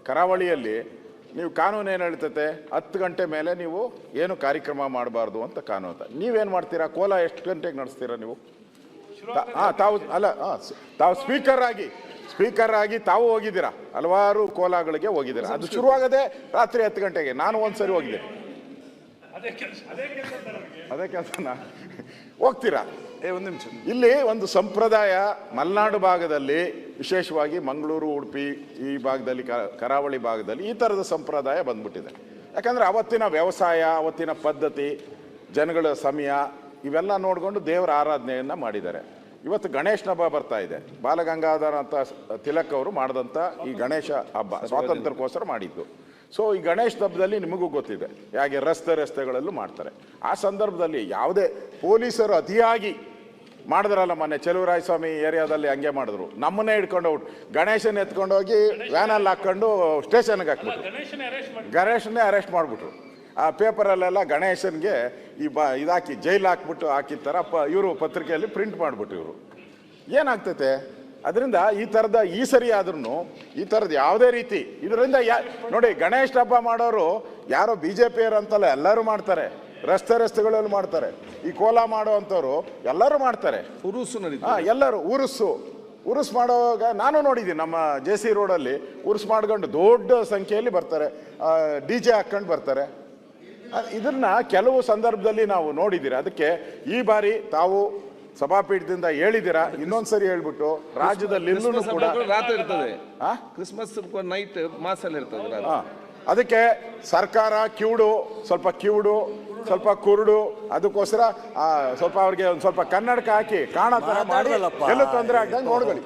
ಕರಾವಳಿಯಲ್ಲಿ ನೀವು ಕಾನೂನು ಏನು ಹೇಳ್ತೈತೆ 10 ಗಂಟೆ ಮೇಲೆ ನೀವು ಏನು ಕಾರ್ಯಕ್ರಮ ಮಾಡಬಾರ್ದು ಅಂತ ಕಾನೂನು. ನೀವೇನು ಮಾಡ್ತೀರಾ? ಕೋಲ ಎಷ್ಟು ಗಂಟೆಗೆ ನಡೆಸ್ತೀರಾ ನೀವು? ತಾವು ಸ್ಪೀಕರ್ ಆಗಿ ತಾವು ಹೋಗಿದ್ದೀರಾ, ಹಲವಾರು ಕೋಲಾಗಳಿಗೆ ಹೋಗಿದ್ದೀರಾ. ಅದು ಶುರುವಾಗದೆ ರಾತ್ರಿ 10 ಗಂಟೆಗೆ. ನಾನು ಒಂದ್ಸರಿ ಹೋಗಿದ್ದೆ. ಅದೇ ಕೆಲಸನ ಹೋಗ್ತೀರಾ? ಒಂದು ನಿಮಿಷ. ಇಲ್ಲಿ ಒಂದು ಸಂಪ್ರದಾಯ ಮಲೆನಾಡು ಭಾಗದಲ್ಲಿ, ವಿಶೇಷವಾಗಿ ಮಂಗಳೂರು, ಉಡುಪಿ ಈ ಭಾಗದಲ್ಲಿ, ಕರಾವಳಿ ಭಾಗದಲ್ಲಿ ಈ ಥರದ ಸಂಪ್ರದಾಯ ಬಂದ್ಬಿಟ್ಟಿದೆ. ಯಾಕಂದರೆ ಅವತ್ತಿನ ವ್ಯವಸಾಯ, ಅವತ್ತಿನ ಪದ್ಧತಿ, ಜನಗಳ ಸಮಯ ಇವೆಲ್ಲ ನೋಡಿಕೊಂಡು ದೇವರ ಆರಾಧನೆಯನ್ನು ಮಾಡಿದ್ದಾರೆ. ಇವತ್ತು ಗಣೇಶನ ಹಬ್ಬ ಬರ್ತಾ ಇದೆ. ಬಾಲಗಂಗಾಧರ ಅಂತ ತಿಲಕ್ ಅವರು ಮಾಡಿದಂಥ ಈ ಗಣೇಶ ಹಬ್ಬ ಸ್ವಾತಂತ್ರ್ಯಕ್ಕೋಸ್ಕರ ಮಾಡಿದ್ದು. ಸೊ ಈ ಗಣೇಶ ಹಬ್ಬದಲ್ಲಿ ನಿಮಗೂ ಗೊತ್ತಿದೆ ಹೇಗೆ ರಸ್ತೆಗಳಲ್ಲೂ ಮಾಡ್ತಾರೆ. ಆ ಸಂದರ್ಭದಲ್ಲಿ ಯಾವುದೇ ಪೊಲೀಸರು ಅತಿಯಾಗಿ ಮಾಡಿದ್ರಲ್ಲ, ಮೊನ್ನೆ ಚೆಲುವರಾಯಸ್ವಾಮಿ ಏರಿಯಾದಲ್ಲಿ ಹಂಗೆ ಮಾಡಿದ್ರು. ನಮ್ಮನ್ನೇ ಹಿಡ್ಕೊಂಡು ಗಣೇಶನ ಎತ್ಕೊಂಡೋಗಿ ವ್ಯಾನಲ್ಲಿ ಹಾಕ್ಕೊಂಡು ಸ್ಟೇಷನ್ಗೆ ಹಾಕ್ಬಿಟ್ರು. ಗಣೇಶನ್ನೇ ಅರೆಸ್ಟ್ ಮಾಡಿಬಿಟ್ರು. ಆ ಪೇಪರಲ್ಲೆಲ್ಲ ಗಣೇಶನ್ಗೆ ಇದಾಕಿ ಜೈಲು ಹಾಕಿರ್ತಾರ ಇವರು ಪತ್ರಿಕೆಯಲ್ಲಿ ಪ್ರಿಂಟ್ ಮಾಡಿಬಿಟ್ರು. ಇವರು ಏನಾಗ್ತೈತೆ ಅದರಿಂದ ಈ ಸರಿ ಆದ್ರೂ ಈ ಥರದ್ದು ಯಾವುದೇ ರೀತಿ ಇದರಿಂದ ನೋಡಿ, ಗಣೇಶ ಹಬ್ಬ ಮಾಡೋರು ಯಾರೋ BJP ಅಂತಲ್ಲ, ಎಲ್ಲರೂ ಮಾಡ್ತಾರೆ. ರಸ್ತೆಗಳಲ್ಲಿ ಮಾಡ್ತಾರೆ. ಈ ಕೋಲ ಮಾಡೋ ಅಂಥವ್ರು ಎಲ್ಲರೂ ಮಾಡ್ತಾರೆ. ಎಲ್ಲರೂ ಉರುಸು ಮಾಡೋವಾಗ ನಾನು ನೋಡಿದ್ದೀನಿ. ನಮ್ಮ JC ರೋಡಲ್ಲಿ ಉರುಸು ಮಾಡ್ಕೊಂಡು ದೊಡ್ಡ ಸಂಖ್ಯೆಯಲ್ಲಿ ಬರ್ತಾರೆ. DJ ಹಾಕ್ಕೊಂಡು ಬರ್ತಾರೆ. ಇದನ್ನ ಕೆಲವು ಸಂದರ್ಭದಲ್ಲಿ ನಾವು ನೋಡಿದ್ದೀರಾ. ಅದಕ್ಕೆ ಈ ಬಾರಿ ತಾವು ಸಭಾಪೀಠದಿಂದ ಹೇಳಿದಿರಾ, ಇನ್ನೊಂದ್ಸರಿ ಹೇಳ್ಬಿಟ್ಟು ರಾಜ್ಯದಲ್ಲಿ ಕೂಡ ರಾತ್ರಿ ಇರ್ತದೆ, ಕ್ರಿಸ್ಮಸ್ ನೈಟ್ ಮಾಸಲ್ಲಿ ಇರ್ತದೆ. ಅದಕ್ಕೆ ಸರ್ಕಾರ ಸ್ವಲ್ಪ ಕುರುಡು, ಅದಕ್ಕೋಸ್ಕರ ಸ್ವಲ್ಪ ಅವ್ರಿಗೆ ಒಂದು ಸ್ವಲ್ಪ ಕನ್ನಡಕ ಹಾಕಿ ಕಾಣೋ ಥರ ಮಾಡಿ ಎಲ್ಲೂ ತೊಂದರೆ ಆಗ್ದಂಗೆ ನೋಡ್ಕೊಳ್ಳಿ.